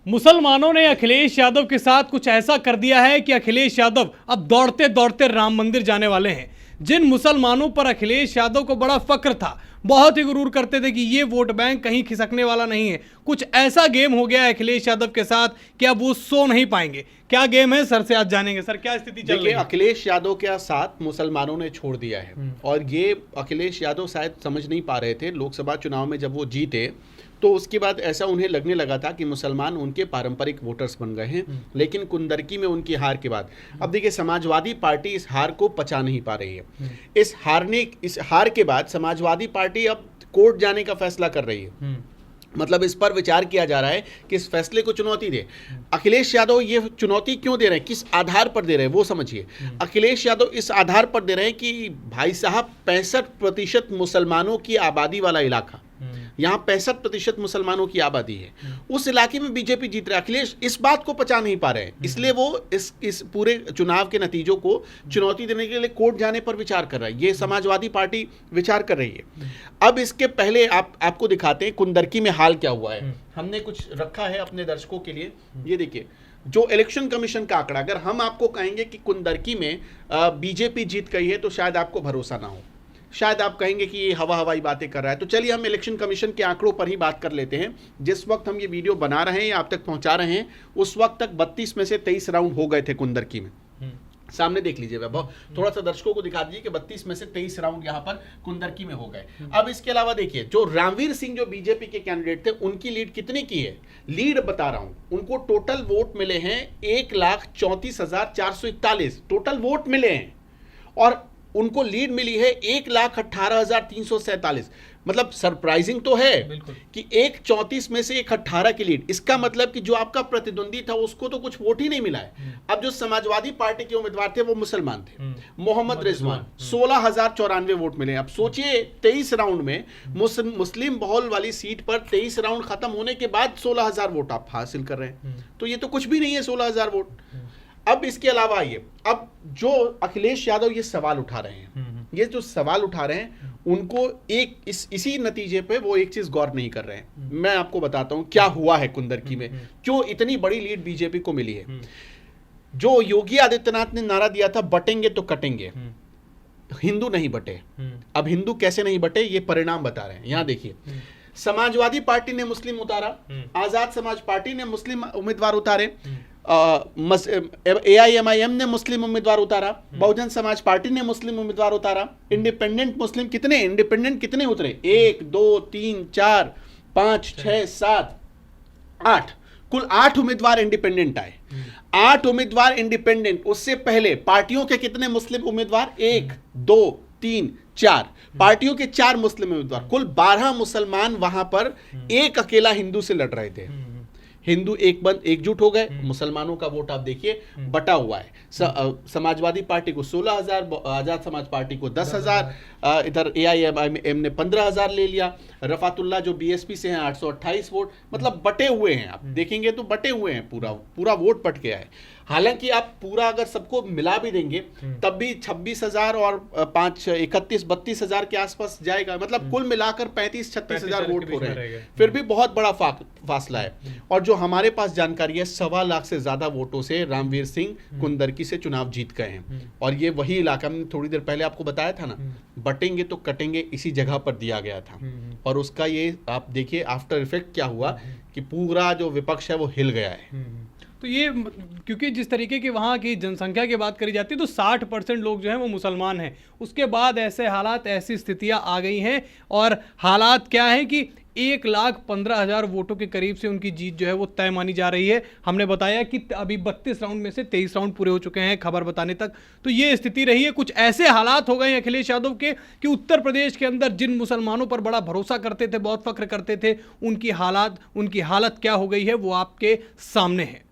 मुसलमानों ने अखिलेश यादव के साथ कुछ ऐसा कर दिया है कि अखिलेश यादव अब दौड़ते दौड़ते राम मंदिर जाने वाले हैं। जिन मुसलमानों पर अखिलेश यादव को बड़ा फक्र था, बहुत ही गुरूर करते थे कि ये वोट बैंक कहीं खिसकने वाला नहीं है, कुछ ऐसा गेम हो गया है अखिलेश यादव के साथ कि अब वो सो नहीं पाएंगे। क्या गेम है सर से आज जानेंगे। सर क्या स्थिति चल रही है? अखिलेश यादव के साथ मुसलमानों ने छोड़ दिया है और ये अखिलेश यादव शायद समझ नहीं पा रहे थे। लोकसभा चुनाव में जब वो जीते तो उसके बाद ऐसा उन्हें लगने लगा था कि मुसलमान उनके पारंपरिक वोटर्स बन गए हैं, लेकिन कुंदरकी में उनकी हार के बाद अब देखिए समाजवादी पार्टी इस हार को पचा नहीं पा रही है। इस हार के बाद समाजवादी पार्टी अब कोर्ट जाने का फैसला कर रही है। मतलब इस पर विचार किया जा रहा है कि इस फैसले को चुनौती दे। अखिलेश यादव ये चुनौती क्यों दे रहे हैं, किस आधार पर दे रहे हैं वो समझिए। अखिलेश यादव इस आधार पर दे रहे हैं कि भाई साहब 65% मुसलमानों की आबादी वाला इलाका, यहाँ 65% मुसलमानों की आबादी है, उस इलाके में बीजेपी जीत रहा है। अखिलेश इस बात को पचा नहीं पा रहे हैं, इसलिए वो इस पूरे चुनाव के नतीजों को चुनौती देने के लिए कोर्ट जाने पर विचार कर रहा है। ये समाजवादी पार्टी विचार कर रही है। अब इसके पहले आपको दिखाते हैं कुंदरकी में हाल क्या हुआ है। हमने कुछ रखा है अपने दर्शकों के लिए। ये देखिए जो इलेक्शन कमीशन का आंकड़ा, अगर हम आपको कहेंगे कि कुंदरकी में बीजेपी जीत गई है तो शायद आपको भरोसा ना हो, शायद आप कहेंगे कि ये हवाई बातें कर रहा है। तो चलिए हम इलेक्शन कमीशन के आंकड़ों पर ही बात कर लेते हैं। जिस वक्त हम ये वीडियो बना रहे हैं या आप तक पहुंचा रहे हैं, उस वक्त तक 32 में से 23 राउंड हो गए थे कुंदरकी में। सामने देख लीजिए वैभव, थोड़ा सा दर्शकों को दिखा दीजिए कि 32 में से 23 राउंड यहां पर कुंदरकी में हो गए। अब इसके अलावा देखिए जो रामवीर सिंह जो बीजेपी के कैंडिडेट थे, उनकी लीड कितने की है, लीड बता रहा हूं। उनको टोटल वोट मिले हैं 1,34,441 टोटल वोट मिले हैं और उनको लीड मिली है 1,18,347। मतलब सरप्राइजिंग तो है कि 1,34 में से 1,18 की लीड। इसका मतलब कि जो आपका प्रतिद्वंदी था उसको तो कुछ वोट ही नहीं मिला है। अब जो समाजवादी पार्टी के उम्मीदवार थे वो मुसलमान थे, मोहम्मद रिजवान, 16,094 वोट मिले। अब सोचिए 23 राउंड में मुस्लिम बहुल वाली सीट पर 23 राउंड खत्म होने के बाद 16,000 वोट आप हासिल कर रहे हैं, तो ये तो कुछ भी नहीं है 16,000 वोट। अब इसके अलावा आइए, अब जो अखिलेश यादव ये सवाल उठा रहे हैं, ये जो सवाल उठा रहे हैं उनको इसी नतीजे पे वो एक चीज गौर नहीं कर रहे हैं। मैं आपको बताता हूं क्या हुआ है कुंदरकी में, क्यों इतनी बड़ी लीड बीजेपी को मिली है। जो योगी आदित्यनाथ ने नारा दिया था बटेंगे तो कटेंगे, हिंदू नहीं बटे। अब हिंदू कैसे नहीं बटे ये परिणाम बता रहे हैं। यहां देखिए, समाजवादी पार्टी ने मुस्लिम उतारा, आजाद समाज पार्टी ने मुस्लिम उम्मीदवार उतारे, AIMIM ने मुस्लिम उम्मीदवार उतारा, बहुजन समाज पार्टी ने मुस्लिम उम्मीदवार उतारा, इंडिपेंडेंट मुस्लिम कितने उतरे, 1 2 3 4 5 6 7 8, कुल 8 उम्मीदवार इंडिपेंडेंट आए। 8 उम्मीदवार इंडिपेंडेंट। उससे पहले पार्टियों के कितने मुस्लिम उम्मीदवार, 1 2 3 4 पार्टियों के 4 मुस्लिम उम्मीदवार, कुल 12 मुसलमान वहां पर एक अकेला हिंदू से लड़ रहे थे। हिंदू एकजुट हो गए, मुसलमानों का वोट आप देखिए बटा हुआ है। समाजवादी पार्टी को 16,000, आजाद समाज पार्टी को 10,000, इधर AIMIM ने 15,000 ले लिया। रफातुल्ला जो BSP से हैं 828 वोट, मतलब बटे हुए हैं। आप देखेंगे तो बटे हुए हैं, पूरा वोट बट गया है। हालांकि आप पूरा अगर सबको मिला भी देंगे तब भी 26,000 और 32,000 के आसपास जाएगा। मतलब कुल मिलाकर 35-36,000 वोट हो रहे हैं, फिर भी बहुत बड़ा फासला है। और जो हमारे पास जानकारी है 1.25 लाख से ज्यादा वोटों से रामवीर सिंह कुंदरकी से चुनाव जीत गए हैं। और ये वही इलाका मैंने थोड़ी देर पहले आपको बताया था ना, बटेंगे तो कटेंगे इसी जगह पर दिया गया था। और उसका ये आप देखिए आफ्टर इफेक्ट क्या हुआ कि पूरा जो विपक्ष है वो हिल गया है। तो ये क्योंकि जिस तरीके की वहाँ की जनसंख्या की बात करी जाती है तो 60% लोग जो हैं वो मुसलमान हैं। उसके बाद ऐसे हालात, ऐसी स्थितियाँ आ गई हैं और हालात क्या है कि 1,15,000 वोटों के करीब से उनकी जीत जो है वो तय मानी जा रही है। हमने बताया कि अभी 32 राउंड में से 23 राउंड पूरे हो चुके हैं खबर बताने तक। तो ये स्थिति रही है। कुछ ऐसे हालात हो गए हैं अखिलेश यादव के कि उत्तर प्रदेश के अंदर जिन मुसलमानों पर बड़ा भरोसा करते थे, बहुत फख्र करते थे, उनकी हालत क्या हो गई है वो आपके सामने है।